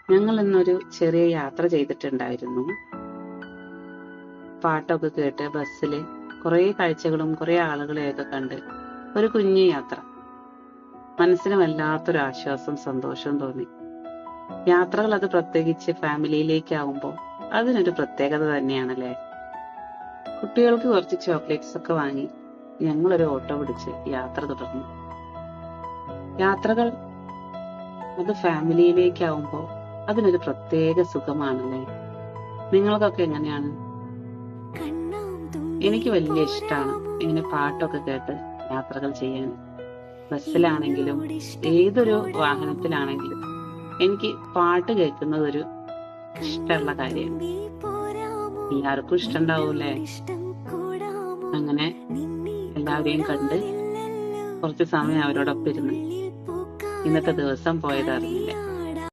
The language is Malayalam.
ഞങ്ങൾ ഇന്നൊരു ചെറിയ യാത്ര ചെയ്തിട്ടുണ്ടായിരുന്നു. പാട്ടൊക്കെ കേട്ട് ബസ്സില് കുറേ കാഴ്ചകളും കുറേ ആളുകളെയൊക്കെ കണ്ട് ഒരു കുഞ്ഞു യാത്ര. മനസ്സിന് വല്ലാത്തൊരു ആശ്വാസം സന്തോഷവും തോന്നി. യാത്രകൾ അത് പ്രത്യേകിച്ച് ഫാമിലിയിലേക്കാവുമ്പോൾ അതിനൊരു പ്രത്യേകത തന്നെയാണല്ലേ. കുട്ടികൾക്ക് കുറച്ച് ചോക്ലേറ്റ്സ് ഒക്കെ വാങ്ങി ഞങ്ങളൊരു ഓട്ടോ പിടിച്ച് യാത്ര തുടർന്നു. യാത്രകൾ അത് ഫാമിലിയിലേക്കാവുമ്പോൾ അതിനൊരു പ്രത്യേക സുഖമാണല്ലേ. നിങ്ങൾക്കൊക്കെ എങ്ങനെയാണ്? എനിക്ക് വലിയ ഇഷ്ടമാണ് ഇങ്ങനെ പാട്ടൊക്കെ കേട്ട് യാത്രകൾ ചെയ്യാൻ. ബസ്സിലാണെങ്കിലും ഏതൊരു വാഹനത്തിലാണെങ്കിലും എനിക്ക് പാട്ട് കേൾക്കുന്നത് ഒരു ഇഷ്ടമുള്ള കാര്യമാണ്. എല്ലാവർക്കും ഇഷ്ടമുണ്ടാവൂലേ. അങ്ങനെ എല്ലാവരെയും കണ്ട് കുറച്ച് സമയം അവരോടൊപ്പം ഇരുന്ന് ഇന്നത്തെ ദിവസം പോയതറിഞ്ഞു.